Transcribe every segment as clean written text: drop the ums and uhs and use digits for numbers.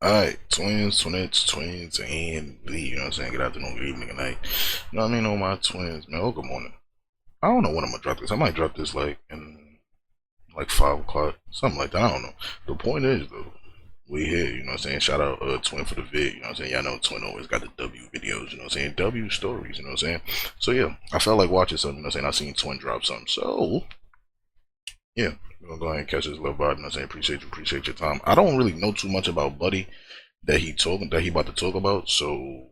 Alright, twins, and Lee, you know what I'm saying? Good afternoon, good evening, good night. You know what I mean? All my twins, man. Oh, good morning. I don't know when I'm gonna drop this. I might drop this like in like 5 o'clock, something like that. I don't know. The point is, though, we here, you know what I'm saying? Shout out Twin for the vid, you know what I'm saying? Y'all know Twin always got the W videos, you know what I'm saying? W stories, you know what I'm saying? So, yeah, I felt like watching something, you know what I'm saying? I seen Twin drop something. So, yeah, we're gonna go ahead and catch this little bud, you know what I'm saying? Appreciate your time. I don't really know too much about Buddy that he about to talk about. So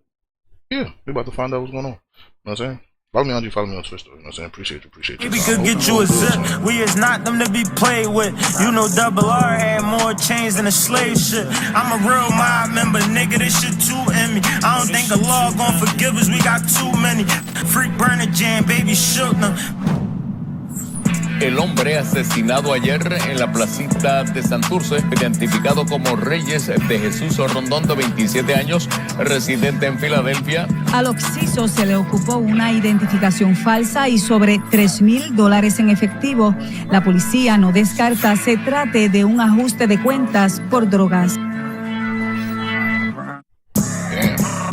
yeah, we about to find out what's going on. You know what I'm saying? Follow me on G, follow me on Twitter. You know what I'm saying? Appreciate your We time. could get you a zip. We is not them to be played with. You know, Double R had more chains than a slave ship. I'm a real mob member, nigga. This shit too in me. I don't think the law gon' forgive us. We got too many. Freak burner jam, baby shook them. El hombre asesinado ayer en la placita de Santurce, identificado como Reyes de Jesús Rondón, de 27 años, residente en Filadelfia. Al occiso se le ocupó una identificación falsa y sobre $3,000 en efectivo. La policía no descarta se trate de un ajuste de cuentas por drogas.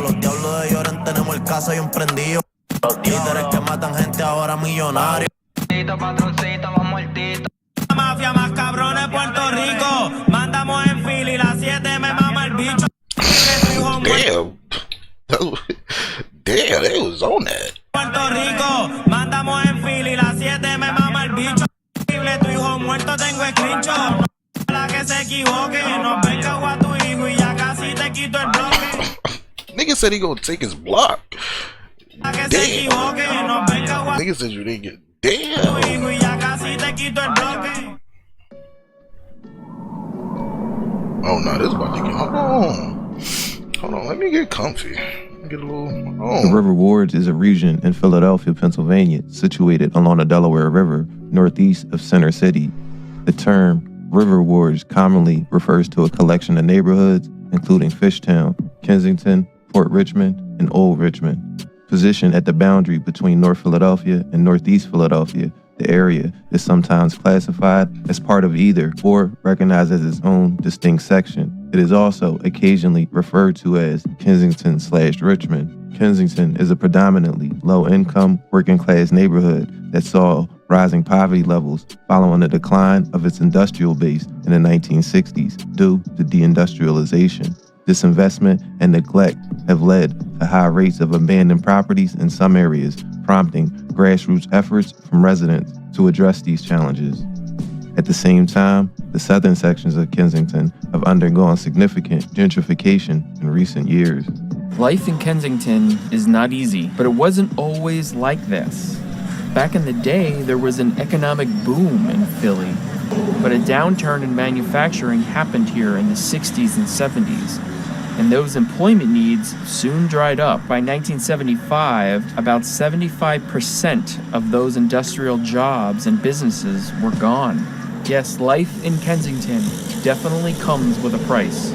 Los diablos de Lloren tenemos el caso y emprendido. Los títeres que matan gente ahora millonarios. Patroncito, vamos muertito. La mafia más cabrón de Puerto Rico. Mandamos en fila y las 7 me mama el bicho. Damn, they was on that. Puerto Rico, mandamos en fila y las 7 me mama el bicho. Tu hijo muerto tengo screenshot. La que se equivoque, no venga a tu hijo y ya casi te quito el bloque. Nigga said he gonna take his block. La que se equivoque, no venga a Nigga said you didn't get. Damn. Oh no, this about to get. Hold on. Let me get comfy. Get a little. The River Wards is a region in Philadelphia, Pennsylvania, situated along the Delaware River, northeast of Center City. The term River Wards commonly refers to a collection of neighborhoods, including Fishtown, Kensington, Port Richmond, and Old Richmond. Positioned at the boundary between North Philadelphia and Northeast Philadelphia, the area is sometimes classified as part of either or recognized as its own distinct section. It is also occasionally referred to as Kensington/Richmond. Kensington is a predominantly low-income, working-class neighborhood that saw rising poverty levels following the decline of its industrial base in the 1960s due to deindustrialization. Disinvestment and neglect have led to high rates of abandoned properties in some areas, prompting grassroots efforts from residents to address these challenges. At the same time, the southern sections of Kensington have undergone significant gentrification in recent years. Life in Kensington is not easy, but it wasn't always like this. Back in the day, there was an economic boom in Philly, but a downturn in manufacturing happened here in the 60s and 70s. And those employment needs soon dried up. By 1975, about 75% of those industrial jobs and businesses were gone. Yes, life in Kensington definitely comes with a price.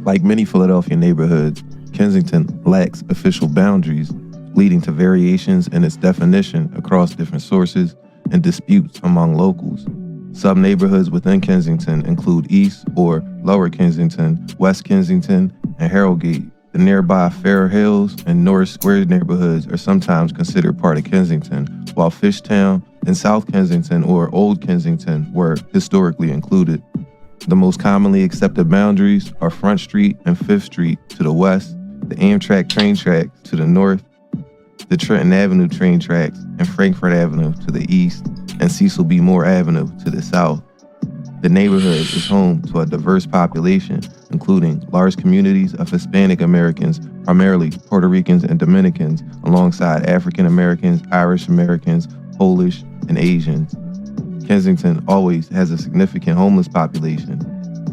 Like many Philadelphia neighborhoods, Kensington lacks official boundaries, leading to variations in its definition across different sources and disputes among locals. Some neighborhoods within Kensington include East or Lower Kensington, West Kensington, and Harrogate. The nearby Fair Hills and Norris Square neighborhoods are sometimes considered part of Kensington, while Fishtown and South Kensington or Old Kensington were historically included. The most commonly accepted boundaries are Front Street and Fifth Street to the west, the Amtrak train track to the north, the Trenton Avenue train tracks and Frankfort Avenue to the east, and Cecil B. Moore Avenue to the south. The neighborhood is home to a diverse population, including large communities of Hispanic Americans, primarily Puerto Ricans and Dominicans, alongside African Americans, Irish Americans, Polish, and Asians. Kensington always has a significant homeless population.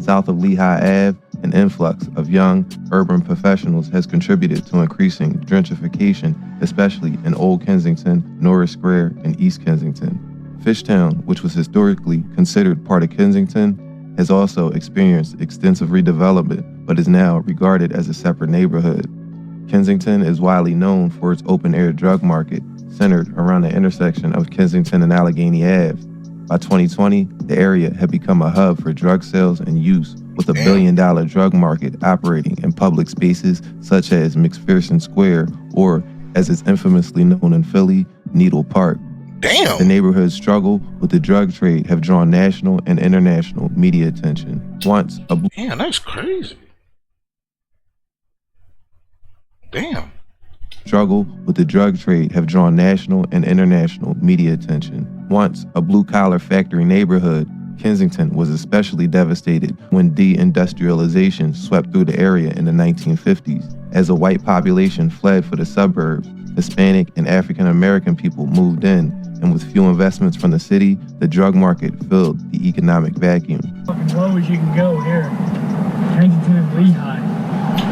South of Lehigh Ave, an influx of young urban professionals has contributed to increasing gentrification, especially in Old Kensington, Norris Square, and East Kensington. Fishtown, which was historically considered part of Kensington, has also experienced extensive redevelopment, but is now regarded as a separate neighborhood. Kensington is widely known for its open-air drug market, centered around the intersection of Kensington and Allegheny Ave. By 2020, the area had become a hub for drug sales and use, with a billion-dollar drug market operating in public spaces such as McPherson Square, or, as it's infamously known in Philly, Needle Park. Damn. The neighborhood's struggle with the drug trade have drawn national and international media attention. Once a Damn, that's crazy. Damn. struggle with the drug trade have drawn national and international media attention. Once a blue-collar factory neighborhood, Kensington was especially devastated when deindustrialization swept through the area in the 1950s. As a white population fled for the suburbs, Hispanic and African American people moved in, and with few investments from the city, the drug market filled the economic vacuum. Fucking low as you can go here. Kensington and Lehigh.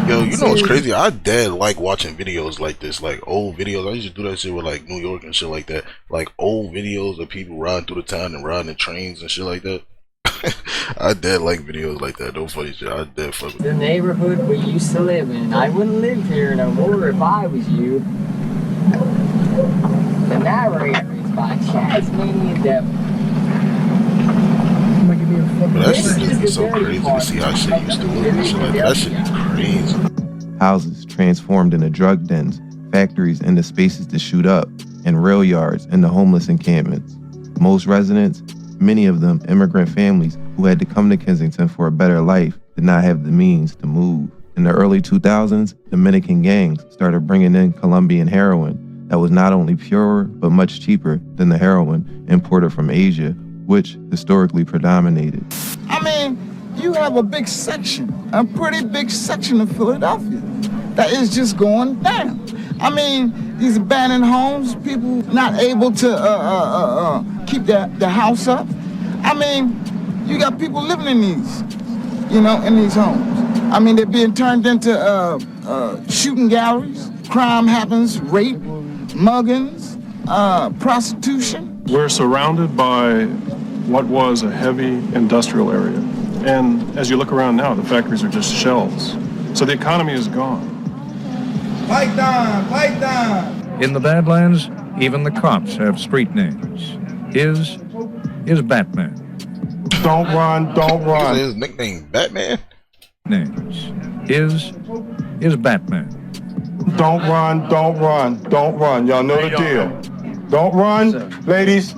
Yo, you know what's crazy? I dead like watching videos like this, like old videos. I used to do that shit with like New York and shit like that. Like old videos of people riding through the town and riding the trains and shit like that. I dead like videos like that. No funny shit. I dead fuck with the neighborhood we used to live in. I wouldn't live here no more if I was you. The narrator is by Tasmanian Devil. But that shit just is so crazy to see how shit used to look and shit like that. That shit is crazy. Houses transformed into drug dens, factories into spaces to shoot up, and rail yards into homeless encampments. Most residents, many of them immigrant families who had to come to Kensington for a better life, did not have the means to move. In the early 2000s, Dominican gangs started bringing in Colombian heroin that was not only purer, but much cheaper than the heroin imported from Asia, which historically predominated. I mean, you have a big section, a pretty big section of Philadelphia that is just going down. I mean, these abandoned homes, people not able to keep their house up. I mean, you got people living in these, in these homes. I mean, they're being turned into shooting galleries. Crime happens, rape, muggings, prostitution. We're surrounded by what was a heavy industrial area. And as you look around now, the factories are just shells. So the economy is gone. Fight down, fight down. In the Badlands, even the cops have street names. His is Batman. Don't run, don't run. His nickname Batman? Names. His is Batman. Don't run, don't run, don't run. Y'all know the deal. Don't run. Ladies,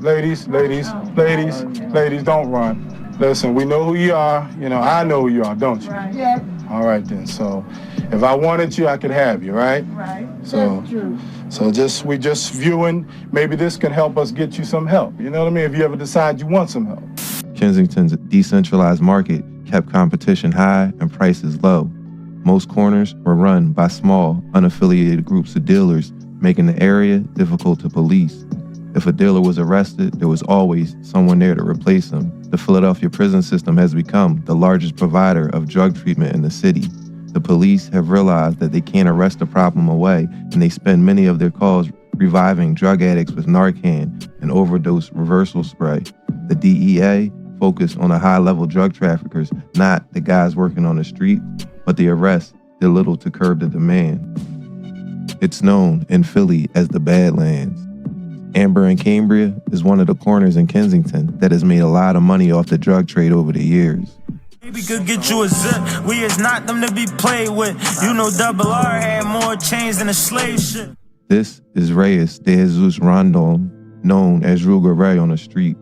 don't run. Listen, we know who you are. I know who you are, don't you? Yeah. All right then. So if I wanted you, I could have you, right? Right. So, that's true. So we just viewing, maybe this can help us get you some help. You know what I mean? If you ever decide you want some help. Kensington's decentralized market kept competition high and prices low. Most corners were run by small, unaffiliated groups of dealers, making the area difficult to police. If a dealer was arrested, there was always someone there to replace him. The Philadelphia prison system has become the largest provider of drug treatment in the city. The police have realized that they can't arrest the problem away, and they spend many of their calls reviving drug addicts with Narcan and overdose reversal spray. The DEA focused on the high-level drug traffickers, not the guys working on the street, but the arrests did little to curb the demand. It's known in Philly as the Badlands. Amber and Cambria is one of the corners in Kensington that has made a lot of money off the drug trade over the years. We could get you a zip. We is not them to be played with. Double R had more chains than a slave ship. This is Reyes de Jesus Rondon, known as Ruger Ray on the streets.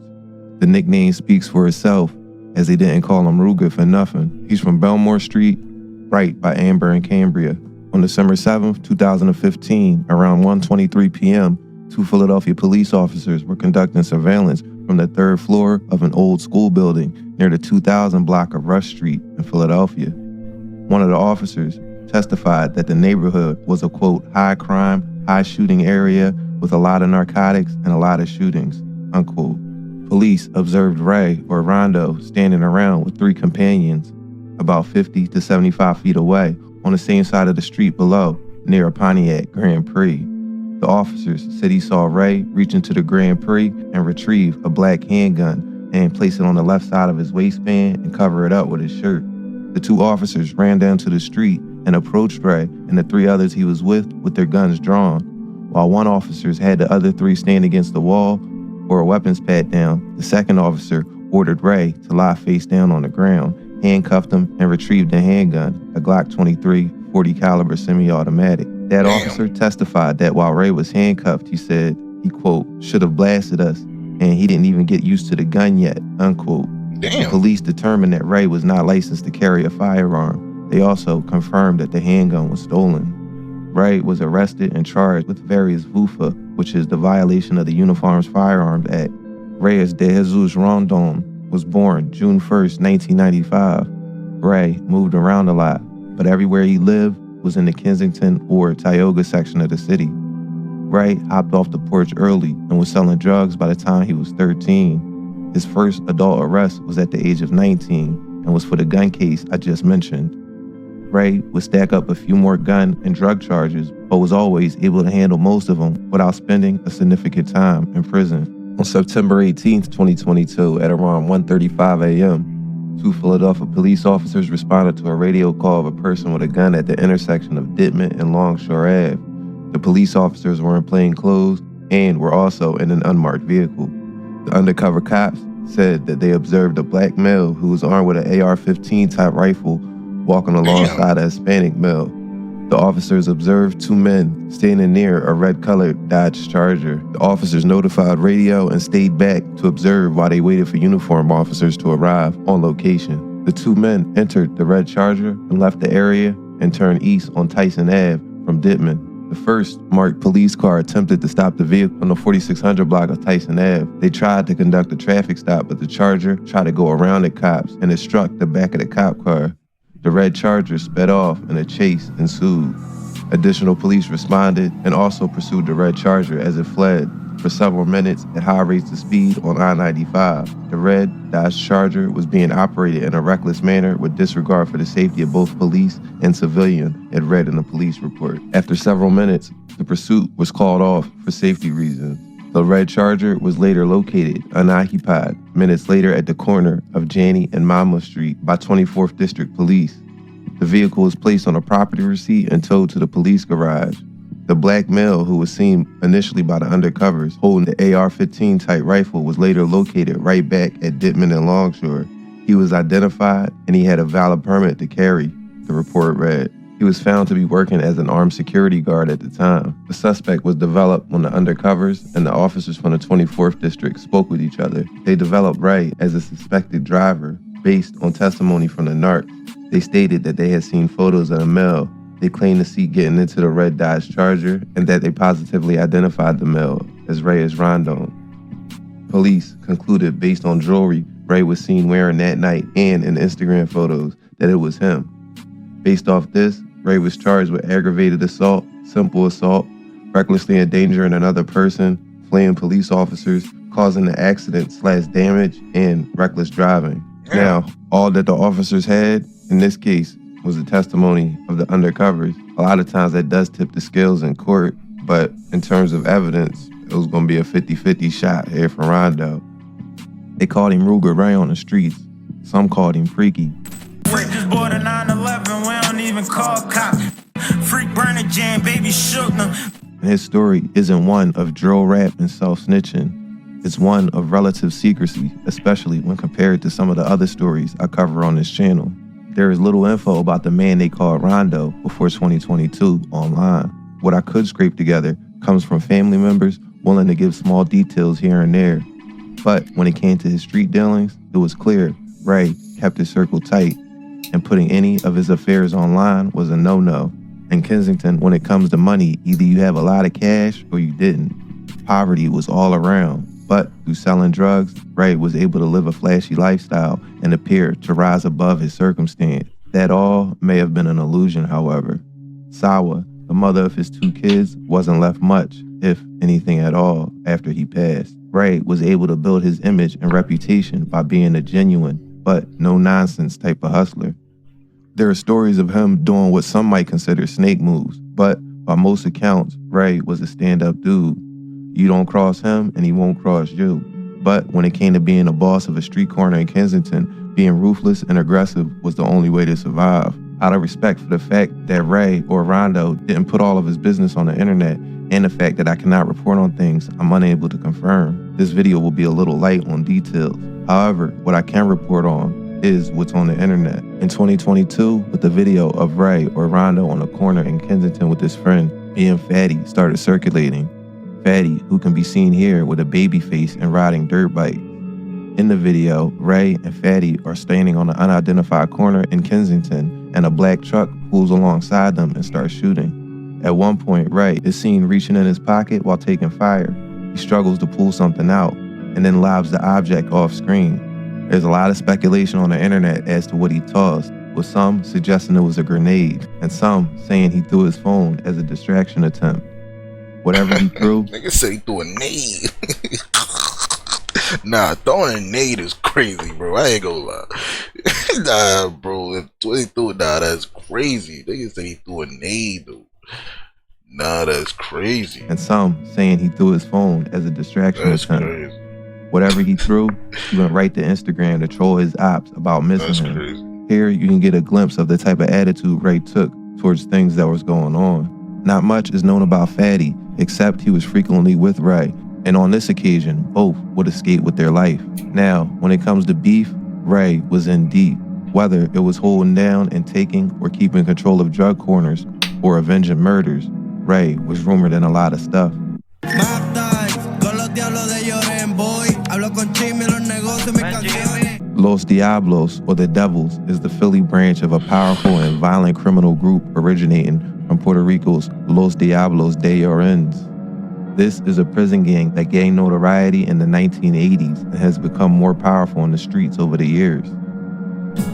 The nickname speaks for itself, as they didn't call him Ruger for nothing. He's from Belmore Street, right by Amber and Cambria. On December 7th, 2015, around 1:23 p.m., two Philadelphia police officers were conducting surveillance from the third floor of an old school building near the 2000 block of Rush Street in Philadelphia. One of the officers testified that the neighborhood was a, quote, high crime, high shooting area with a lot of narcotics and a lot of shootings, unquote. Police observed Ray, or Rondo, standing around with three companions about 50 to 75 feet away on the same side of the street below, near a Pontiac Grand Prix. The officers said he saw Ray reach into the Grand Prix and retrieve a black handgun and place it on the left side of his waistband and cover it up with his shirt. The two officers ran down to the street and approached Ray and the three others he was with their guns drawn, while one officer had the other three stand against the wall for a weapons pat-down, the second officer ordered Ray to lie face down on the ground, handcuffed him, and retrieved a handgun, a Glock 23 .40 caliber semi-automatic. That officer testified that while Ray was handcuffed, he said he, quote, should have blasted us, and he didn't even get used to the gun yet, unquote. Damn. Police determined that Ray was not licensed to carry a firearm. They also confirmed that the handgun was stolen. Ray was arrested and charged with various VUFA, which is the violation of the Uniforms Firearms Act. Reyes de Jesus Rondon was born June 1st, 1995. Ray moved around a lot, but everywhere he lived was in the Kensington or Tioga section of the city. Ray hopped off the porch early and was selling drugs by the time he was 13. His first adult arrest was at the age of 19 and was for the gun case I just mentioned. Ray would stack up a few more gun and drug charges, but was always able to handle most of them without spending a significant time in prison. On September 18, 2022, at around 1:35 a.m., 2 Philadelphia police officers responded to a radio call of a person with a gun at the intersection of Dittman and Longshore Ave. The police officers were in plain clothes and were also in an unmarked vehicle. The undercover cops said that they observed a black male who was armed with an AR-15 type rifle walking alongside a Hispanic male. The officers observed 2 men standing near a red-colored Dodge Charger. The officers notified radio and stayed back to observe while they waited for uniformed officers to arrive on location. The 2 men entered the red Charger and left the area and turned east on Tyson Ave from Dittman. The first marked police car attempted to stop the vehicle on the 4600 block of Tyson Ave. They tried to conduct a traffic stop, but the Charger tried to go around the cops and it struck the back of the cop car. The red Charger sped off and a chase ensued. Additional police responded and also pursued the red Charger as it fled for several minutes at high rates of speed on I-95. The red Dodge Charger was being operated in a reckless manner with disregard for the safety of both police and civilian, it read in the police report. After several minutes, the pursuit was called off for safety reasons. The red Charger was later located unoccupied minutes later at the corner of Janney and Monmouth Street by 24th District Police. The vehicle was placed on a property receipt and towed to the police garage. The black male who was seen initially by the undercovers holding the AR-15 type rifle was later located right back at Dittman and Longshore. He was identified and he had a valid permit to carry, the report read. He was found to be working as an armed security guard at the time. The suspect was developed when the undercovers and the officers from the 24th District spoke with each other. They developed Ray as a suspected driver based on testimony from the narc. They stated that they had seen photos of a male they claimed to see getting into the red Dodge Charger and that they positively identified the male as Ray as Rondo. Police concluded based on jewelry Ray was seen wearing that night and in Instagram photos that it was him. Based off this, Ray was charged with aggravated assault, simple assault, recklessly endangering another person, fleeing police officers, causing an accident/damage, and reckless driving. Now, all that the officers had in this case was the testimony of the undercovers. A lot of times that does tip the scales in court, but in terms of evidence, it was going to be a 50-50 shot here for Rondo. They called him Ruger Ray on the streets. Some called him Freaky. Just bought a 911, we don't even call cops. Freak burner jam, baby shook them. And his story isn't one of drill rap and self-snitching. It's one of relative secrecy, especially when compared to some of the other stories I cover on this channel. There is little info about the man they called Rondo before 2022 online. What I could scrape together comes from family members willing to give small details here and there. But when it came to his street dealings, it was clear Ray kept his circle tight, and putting any of his affairs online was a no-no. In Kensington, when it comes to money, either you have a lot of cash or you didn't. Poverty was all around, but through selling drugs, Ray was able to live a flashy lifestyle and appear to rise above his circumstance. That all may have been an illusion, however. Sawa, the mother of his 2 kids, wasn't left much, if anything at all, after he passed. Ray was able to build his image and reputation by being a genuine, but no-nonsense type of hustler. There are stories of him doing what some might consider snake moves, but by most accounts, Ray was a stand-up dude. You don't cross him and he won't cross you. But when it came to being a boss of a street corner in Kensington, being ruthless and aggressive was the only way to survive. Out of respect for the fact that Ray or Rondo didn't put all of his business on the internet, and the fact that I cannot report on things I'm unable to confirm, this video will be a little light on details. However, what I can report on is what's on the internet. In 2022, with the video of Ray or Rondo on a corner in Kensington with his friend, being Fatty, started circulating. Fatty, who can be seen here with a baby face and riding dirt bikes. In the video, Ray and Fatty are standing on an unidentified corner in Kensington, and a black truck pulls alongside them and starts shooting. At one point, Ray is seen reaching in his pocket while taking fire. He struggles to pull something out, and then lobs the object off screen. There's a lot of speculation on the internet as to what he tossed, with some suggesting it was a grenade, and some saying he threw his phone as a distraction attempt. Whatever he threw... Nigga said he threw a nade. Nah, throwing a nade is crazy, bro. I ain't gonna lie. Nah, bro. If he threw it, nah, that's crazy. Nigga said he threw a nade, though. Nah, that's crazy. And some saying he threw his phone as a distraction attempt. Crazy. Whatever he threw, he went right to Instagram to troll his ops about missing him. Crazy. Here, you can get a glimpse of the type of attitude Ray took towards things that was going on. Not much is known about Fatty, except he was frequently with Ray, and on this occasion, both would escape with their life. Now, when it comes to beef, Ray was in deep. Whether it was holding down and taking or keeping control of drug corners or avenging murders, Ray was rumored in a lot of stuff. Los Diablos, or the Devils, is the Philly branch of a powerful and violent criminal group originating from Puerto Rico's Los Diablos de Llorens. This is a prison gang that gained notoriety in the 1980s and has become more powerful in the streets over the years.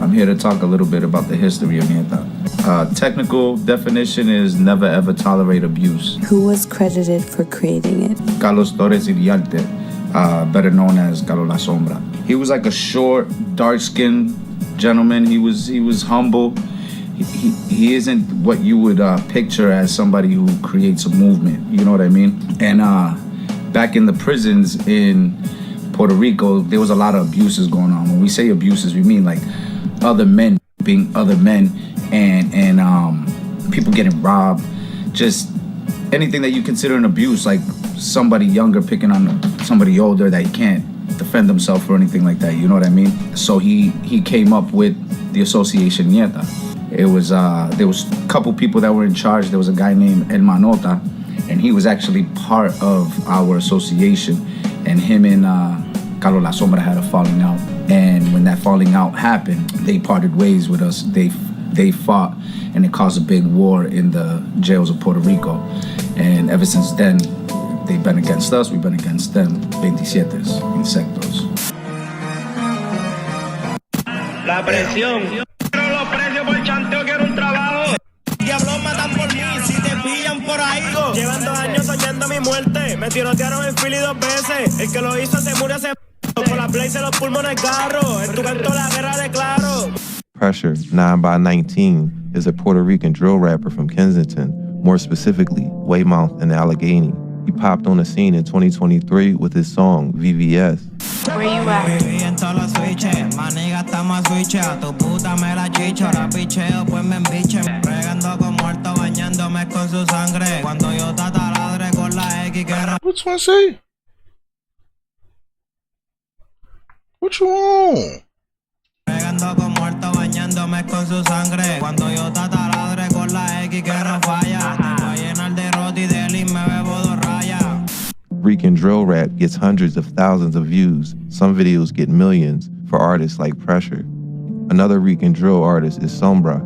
I'm here to talk a little bit about the history of Nieta. Technical definition is never ever tolerate abuse. Who was credited for creating it? Carlos Torres Iriarte, better known as Carlos La Sombra. He was like a short, dark-skinned gentleman. He was humble. He isn't what you would picture as somebody who creates a movement. You know what I mean? And back in the prisons in Puerto Rico, there was a lot of abuses going on. When we say abuses, we mean like other men being other men, and people getting robbed. Just anything that you consider an abuse, like somebody younger picking on somebody older that he can't defend himself or anything like that. You know what I mean? So he came up with the association Nieta. It was there was a couple people that were in charge. There was a guy named El Manota, and he was actually part of our association. And him and Carlos La Sombra had a falling out. And when that falling out happened, they parted ways with us. They fought, and it caused a big war in the jails of Puerto Rico. And ever since then, they've been against us. We've been against them. 27 insectos. La presión. Los precios por chanteo, quiero un trabajo. Diablos matan por mí, si te pillan por ahí. Llevan 2 años soñando mi muerte. Me tirotearon en Philly 2 veces. El que lo hizo se murió hace por la play se los pulmones garro. En tu canto la guerra declaro. Pressure, 9x19, is a Puerto Rican drill rapper from Kensington, more specifically, Weymouth and Allegheny. He popped on the scene in 2023 with his song, VVS. Where you at? What's one say? What you want? Con muerto bañándome con su sangre. Cuando yo taladre con la X que no falla. Voy a llenar de roti de lim, me bebo 2 rayas. Rican drill rap gets hundreds of thousands of views. Some videos get millions for artists like Pressure. Another Rican drill artist is Sombra.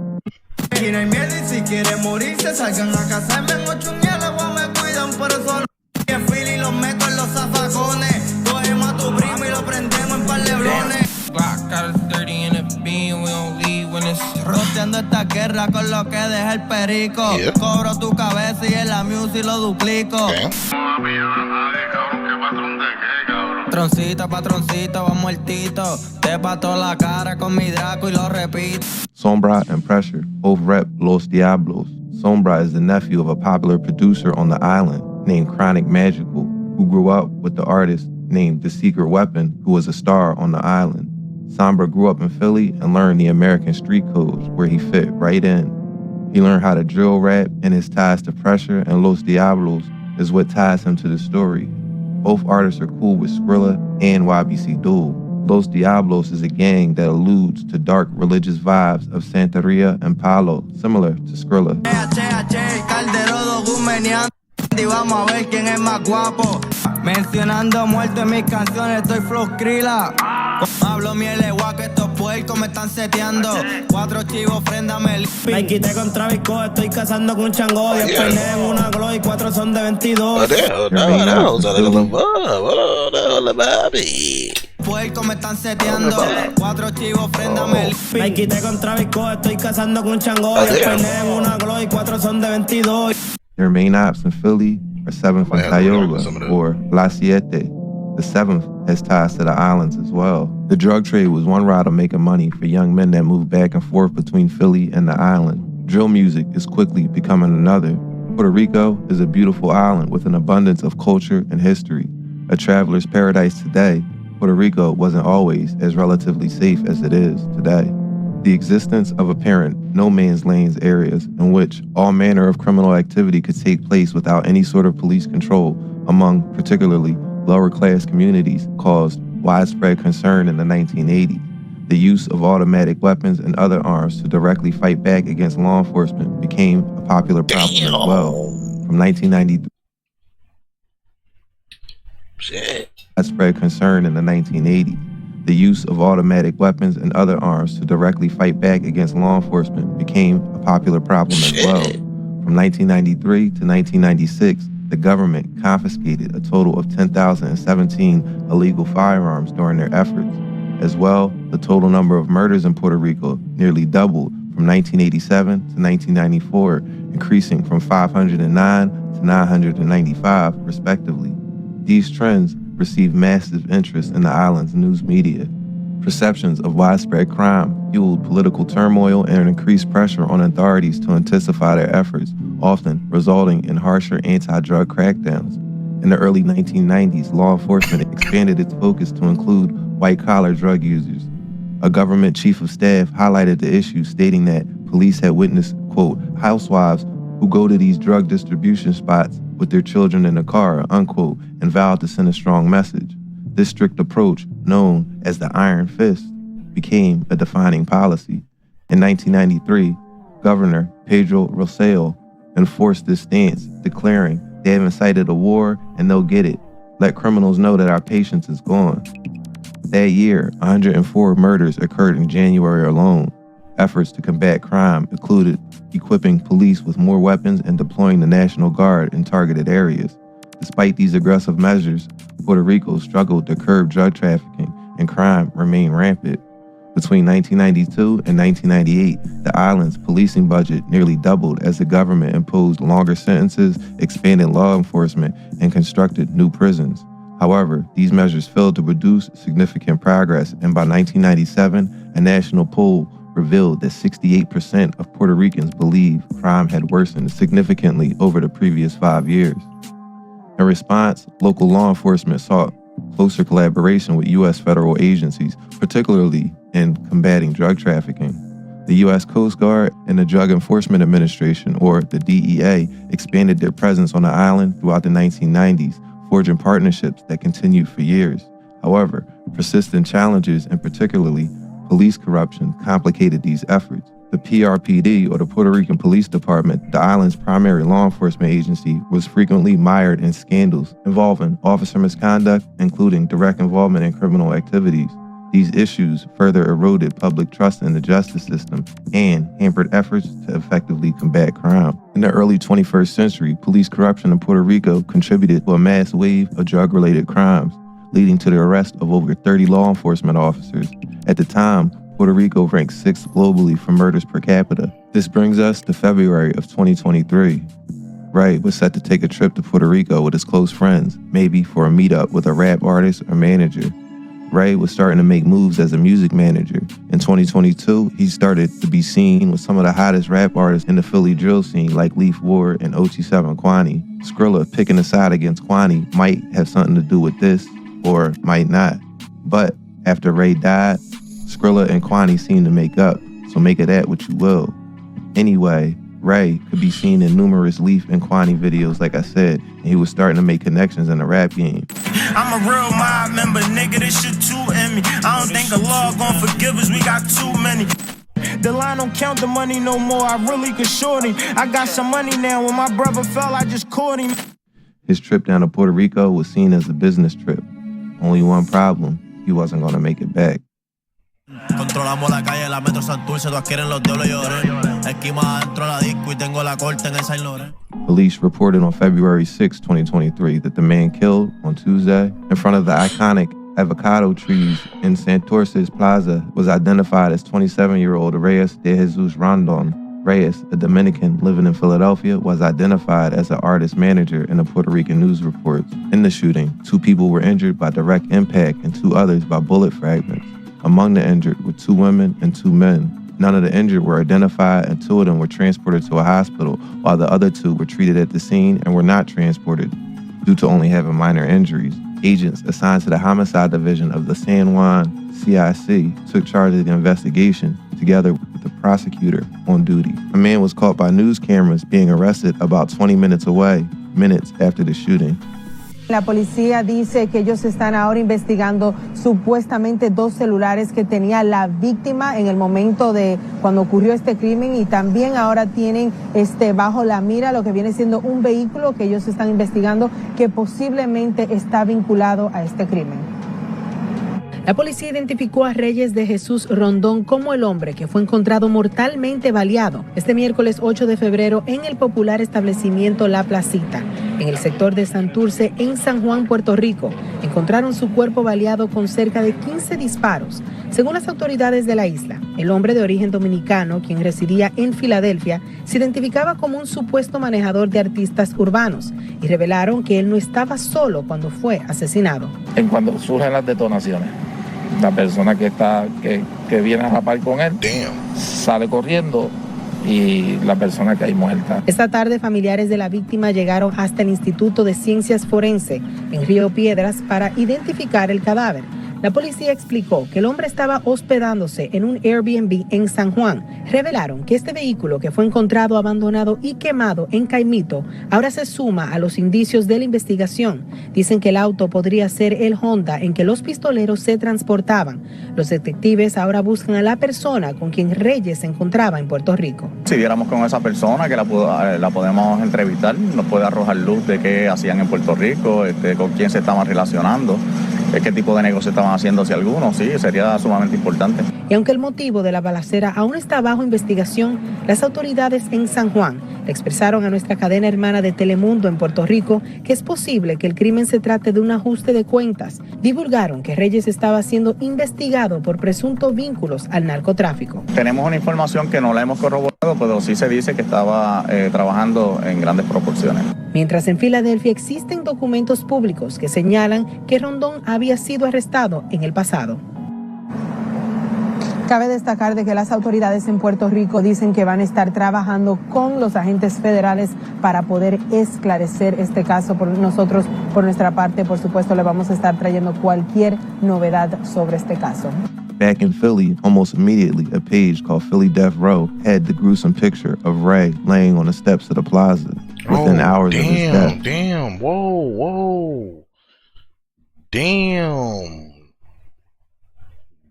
Roteando esta guerra con lo que deja el perico. Yep. Cobro tu cabeza y en la music lo duplico. Patroncito, va muertito. Te pato la cara con mi Draco y lo repito. Sombra and Pressure both rep Los Diablos. Sombra is the nephew of a popular producer on the island named Chronic Magical, who grew up with the artist named The Secret Weapon, who was a star on the island. Sombra grew up in Philly and learned the American street codes where he fit right in. He learned how to drill rap, and his ties to Pressure and Los Diablos is what ties him to the story. Both artists are cool with Skrilla and YBC Duel. Los Diablos is a gang that alludes to dark religious vibes of Santeria and Palo, similar to Skrilla. Vamos a ver quién es más guapo. Mencionando muerte en mis canciones, estoy flow Skrilla. Hablo miel de guapo, que estos puercos me están seteando. 4 chivos, ofréndame. Me quité con Travis Scott, estoy casando con un chango. 10 peines en una glow y 4 son de 22. Puerco me están seteando. 4 chivos, ofréndame. Me quité con Travis Scott, estoy casando con un chango. 10 peines en una glow y 4 son de 22. Their main ops in Philly are 7th and Tioga, or La Siete. The 7th has ties to the islands as well. The drug trade was one route of making money for young men that moved back and forth between Philly and the island. Drill music is quickly becoming another. Puerto Rico is a beautiful island with an abundance of culture and history. A traveler's paradise today, Puerto Rico wasn't always as relatively safe as it is today. The existence of apparent no man's lands areas in which all manner of criminal activity could take place without any sort of police control among particularly lower class communities caused widespread concern in the 1980s. The use of automatic weapons and other arms to directly fight back against law enforcement became a popular problem as well. From 1993, widespread concern in the 1980s. The use of automatic weapons and other arms to directly fight back against law enforcement became a popular problem as well. From 1993 to 1996, the government confiscated a total of 10,017 illegal firearms during their efforts. As well, the total number of murders in Puerto Rico nearly doubled from 1987 to 1994, increasing from 509 to 995, respectively. These trends received massive interest in the island's news media. Perceptions of widespread crime fueled political turmoil and increased pressure on authorities to intensify their efforts, often resulting in harsher anti-drug crackdowns. In the early 1990s, law enforcement expanded its focus to include white-collar drug users. A government chief of staff highlighted the issue, stating that police had witnessed, quote, housewives who go to these drug distribution spots with their children in the car, unquote, and vowed to send a strong message. This strict approach, known as the Iron Fist, became a defining policy. In 1993, Governor Pedro Rosselló enforced this stance, declaring they have incited a war and they'll get it. Let criminals know that our patience is gone. That year, 104 murders occurred in January alone. Efforts to combat crime included equipping police with more weapons and deploying the National Guard in targeted areas. Despite these aggressive measures, Puerto Rico struggled to curb drug trafficking and crime remained rampant. Between 1992 and 1998, the island's policing budget nearly doubled as the government imposed longer sentences, expanded law enforcement, and constructed new prisons. However, these measures failed to produce significant progress, and by 1997, a national poll revealed that 68% of Puerto Ricans believe crime had worsened significantly over the previous 5 years. In response, local law enforcement sought closer collaboration with U.S. federal agencies, particularly in combating drug trafficking. The U.S. Coast Guard and the Drug Enforcement Administration, or the DEA, expanded their presence on the island throughout the 1990s, forging partnerships that continued for years. However, persistent challenges, and particularly police corruption, complicated these efforts. The PRPD, or the Puerto Rican Police Department, the island's primary law enforcement agency, was frequently mired in scandals involving officer misconduct, including direct involvement in criminal activities. These issues further eroded public trust in the justice system and hampered efforts to effectively combat crime. In the early 21st century, police corruption in Puerto Rico contributed to a mass wave of drug-related crimes, leading to the arrest of over 30 law enforcement officers. At the time, Puerto Rico ranked 6th globally for murders per capita. This brings us to February of 2023. Ray was set to take a trip to Puerto Rico with his close friends, maybe for a meetup with a rap artist or manager. Ray was starting to make moves as a music manager. In 2022, he started to be seen with some of the hottest rap artists in the Philly drill scene like Leaf Ward and OT7 Quanny. Skrilla picking a side against Quanny might have something to do with this, or might not. But after Ray died, Skrilla and Quanny seem to make up, so make of that what you will. Anyway, Ray could be seen in numerous Leaf and Quanny videos, like I said, and he was starting to make connections in the rap game. I'm a real mob member, nigga, this shit too in me. I don't think the law gon' forgive us, we got too many. The line don't count the money no more, I really could short him. I got some money now, when my brother fell, I just caught him. His trip down to Puerto Rico was seen as a business trip. Only one problem, he wasn't going to make it back. Controlamos la calle, la metro Santurce, todas quieren los diablos llorar. Esquima adentro la disco y tengo la corte en el Saint Laurent. Police reported on February 6, 2023 that the man killed on Tuesday in front of the iconic avocado trees in Santurce's Plaza was identified as 27-year-old Reyes de Jesus Rondon. Reyes, a Dominican living in Philadelphia, was identified as an artist manager in the Puerto Rican news reports. In the shooting, 2 people were injured by direct impact and 2 others by bullet fragments. Among the injured were 2 women and 2 men. None of the injured were identified and 2 of them were transported to a hospital, while the other 2 were treated at the scene and were not transported due to only having minor injuries. Agents assigned to the Homicide Division of the San Juan CIC took charge of the investigation together with the prosecutor on duty. A man was caught by news cameras being arrested about 20 minutes away, minutes after the shooting. La policía dice que ellos están ahora investigando supuestamente 2 celulares que tenía la víctima en el momento de cuando ocurrió este crimen y también ahora tienen bajo la mira lo que viene siendo un vehículo que ellos están investigando que posiblemente está vinculado a este crimen. La policía identificó a Reyes de Jesús Rondón como el hombre que fue encontrado mortalmente baleado este miércoles 8 de febrero en el popular establecimiento La Placita, en el sector de Santurce, en San Juan, Puerto Rico. Encontraron su cuerpo baleado con cerca de 15 disparos. Según las autoridades de la isla, el hombre de origen dominicano, quien residía en Filadelfia, se identificaba como un supuesto manejador de artistas urbanos y revelaron que él no estaba solo cuando fue asesinado. En cuando surgen las detonaciones, la persona que viene a rapar con él sale corriendo y la persona que hay muerta. Esta tarde, familiares de la víctima llegaron hasta el Instituto de Ciencias Forense en Río Piedras para identificar el cadáver. La policía explicó que el hombre estaba hospedándose en un Airbnb en San Juan. Revelaron que este vehículo que fue encontrado abandonado y quemado en Caimito ahora se suma a los indicios de la investigación. Dicen que el auto podría ser el Honda en que los pistoleros se transportaban. Los detectives ahora buscan a la persona con quien Reyes se encontraba en Puerto Rico. Si diéramos con esa persona que la podemos entrevistar, nos puede arrojar luz de qué hacían en Puerto Rico, con quién se estaban relacionando, qué tipo de negocio estaban haciendo, si alguno, sí, sería sumamente importante. Y aunque el motivo de la balacera aún está bajo investigación, las autoridades en San Juan le expresaron a nuestra cadena hermana de Telemundo en Puerto Rico que es posible que el crimen se trate de un ajuste de cuentas. Divulgaron que Reyes estaba siendo investigado por presuntos vínculos al narcotráfico. Tenemos una información que no la hemos corroborado, pero sí se dice que estaba trabajando en grandes proporciones. Mientras en Filadelfia existen documentos públicos que señalan que Rondón había sido arrestado en el pasado. Cabe destacar de que las autoridades en Puerto Rico dicen que van a estar trabajando con los agentes federales para poder esclarecer este caso. Nosotros, por nuestra parte, por supuesto, le vamos a estar trayendo cualquier novedad sobre este caso. Back in Philly, almost immediately, a page called Philly Death Row had the gruesome picture of Ray laying on the steps of the plaza within hours of his death. Whoa.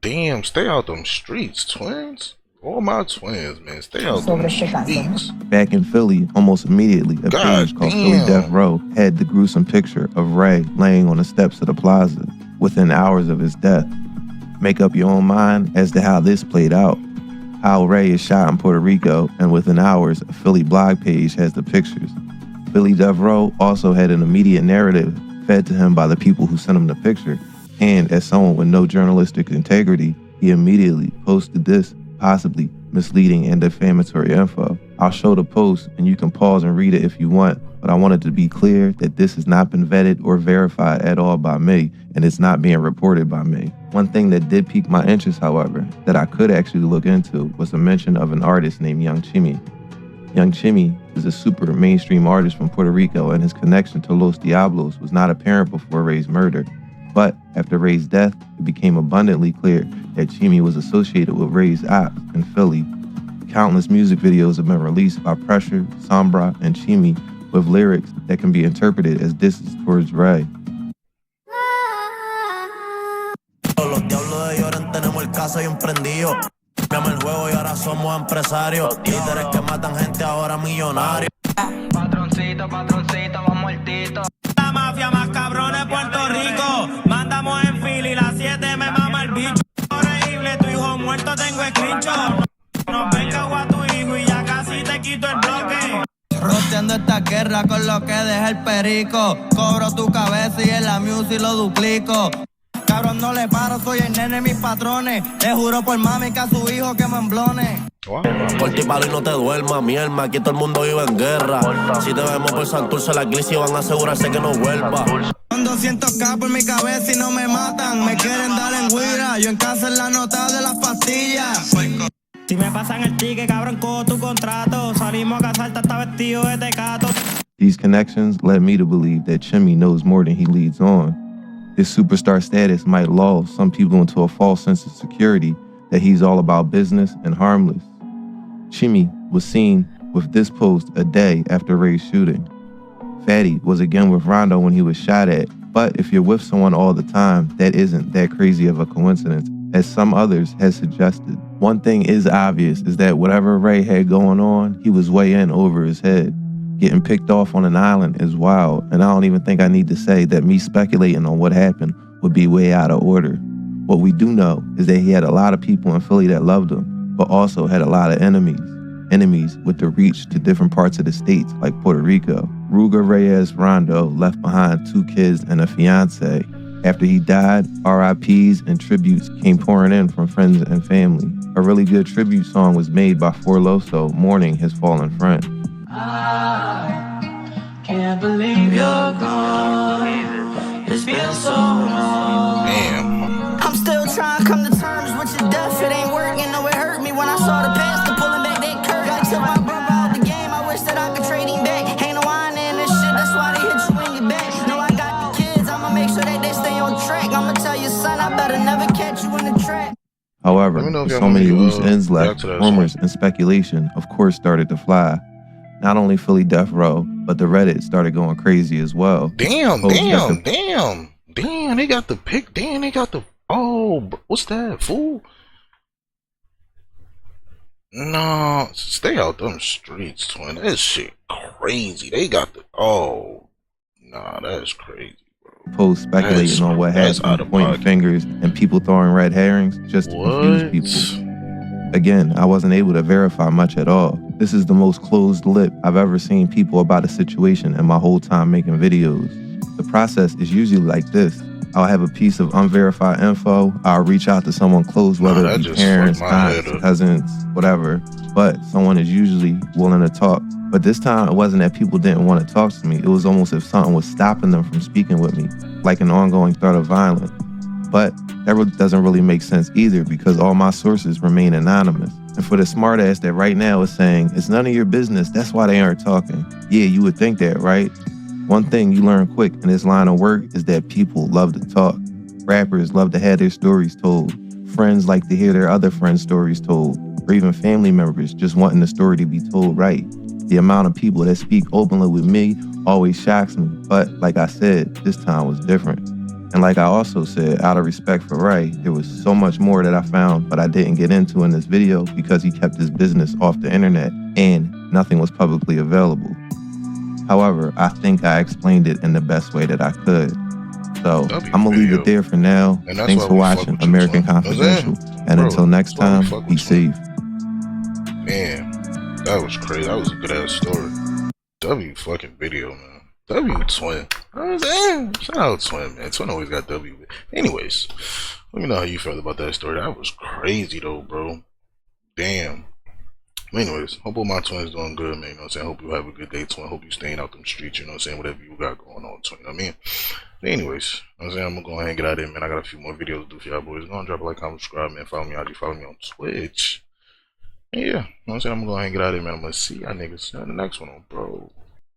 Damn, stay out them streets, twins. All my twins, man, stay out them streets. Back in Philly, almost immediately, a page called Philly Death Row had the gruesome picture of Ray laying on the steps of the plaza within hours of his death. Make up your own mind as to how this played out. How Ray is shot in Puerto Rico, and within hours, a Philly blog page has the pictures. Philly Death Row also had an immediate narrative fed to him by the people who sent him the picture. And as someone with no journalistic integrity, he immediately posted this possibly misleading and defamatory info. I'll show the post and you can pause and read it if you want, but I wanted to be clear that this has not been vetted or verified at all by me, and it's not being reported by me. One thing that did pique my interest, however, that I could actually look into was a mention of an artist named Young Chimmy. Young Chimmy is a super mainstream artist from Puerto Rico, and his connection to Los Diablos was not apparent before Ray's murder. But after Ray's death, it became abundantly clear that Chimmy was associated with Ray's ops in Philly. Countless music videos have been released by Pressure, Sombra, and Chimmy with lyrics that can be interpreted as disses towards Ray. Los diablos de Lloren tenemos el caso bien prendido. Cambiamos el juego y ahora somos empresarios. Líderes que matan gente ahora millonarios. Patroncito, patroncito, vamos muertito. La mafia más cabrón de Puerto Rico. Mandamos en fila y las 7 me mama el bicho. Horrible, tu hijo muerto tengo screenshot. No venga a tu hijo y ya casi te quito el bloque. Roteando esta guerra con lo que deja el perico. Cobro tu cabeza y en la music lo duplico. Cabrón, no le paro, soy el nene de mis patrones. Le juro por mami que a su hijo que me emblone. Por ti palo y no te duermas, mi alma, aquí todo el mundo vive en guerra. Si te vemos por Santurce, la iglesia van a asegurarse que no vuelva. Con 200K por mi cabeza y no me matan. Me quieren dar en guira, yo en casa en la nota de las pastillas. Si me pasan el ticket, cabrón, cojo tu contrato. Salimos a casarte hasta vestido de tecato. These connections led me to believe that Chimmy knows more than he leads on. His superstar status might lull some people into a false sense of security that he's all about business and harmless. Chimmy was seen with this post a day after Ray's shooting. Fatty was again with Rondo when he was shot at, but if you're with someone all the time, that isn't that crazy of a coincidence, as some others had suggested. One thing is obvious is that whatever Ray had going on, he was way in over his head. Getting picked off on an island is wild, and I don't even think I need to say that me speculating on what happened would be way out of order. What we do know is that he had a lot of people in Philly that loved him, but also had a lot of enemies. Enemies with the reach to different parts of the states like Puerto Rico. Ruger Reyes Rondo left behind 2 kids and a fiance. After he died, RIPs and tributes came pouring in from friends and family. A really good tribute song was made by Forloso mourning his fallen friend. I can't believe you're gone. It's been so long. Damn. I'm still trying to come to terms with your death. It ain't working. No, it hurt me when I saw the pastor pulling back that curve. I took my brother out the game. I wish that I could trade him back. Ain't no wine in this shit. That's why they hit you in your back. No, I got the kids. I'ma make sure that they stay on track. I'ma tell your son I better never catch you in the trap. However, with so many loose ends left, rumors and speculation, of course, started to fly. Not only Philly Death Row, but the Reddit started going crazy as well. Damn, they got the pick. Damn, they got the. Oh, what's that, fool? No, stay out them streets, twin. That shit crazy. They got the. Oh, nah, that's crazy, bro. Posts speculating on what happened, pointing fingers, and people throwing red herrings just to confuse people. Again, I wasn't able to verify much at all. This is the most closed lip I've ever seen people about a situation in my whole time making videos. The process is usually like this. I'll have a piece of unverified info. I'll reach out to someone close, whether it be parents, aunts, cousins, whatever. But someone is usually willing to talk. But this time, it wasn't that people didn't want to talk to me. It was almost as if something was stopping them from speaking with me, like an ongoing threat of violence. But that doesn't really make sense either, because all my sources remain anonymous. And for the smartass that right now is saying, it's none of your business, that's why they aren't talking. Yeah, you would think that, right? One thing you learn quick in this line of work is that people love to talk. Rappers love to have their stories told. Friends like to hear their other friends' stories told. Or even family members just wanting the story to be told right. The amount of people that speak openly with me always shocks me. But like I said, this time was different. And like I also said, out of respect for Ray, there was so much more that I found, but I didn't get into in this video because he kept his business off the internet and nothing was publicly available. However, I think I explained it in the best way that I could. So I'm gonna leave it there for now. Thanks for watching American Confidential. And until next time, be safe. Man, that was crazy. That was a good ass story. W fucking video, man. W Twin. Shout out Twin, man. Twin always got W. Anyways, let me know how you felt about that story. That was crazy though, bro. Damn. Anyways, hope all my twins doing good, man. You know what I'm saying? Hope you have a good day, Twin. Hope you staying out them streets, you know what I'm saying? Whatever you got going on, Twin. You know what I mean? But anyways, you know what I'm saying? I'm gonna go ahead and get out of here, man. I got a few more videos to do for y'all boys. Go and drop a like, comment, subscribe, man. Follow me out. Follow me on Twitch. And yeah, you know what I'm saying? I'm gonna go ahead and get out of here, man. I'm gonna see y'all niggas in the next one, bro.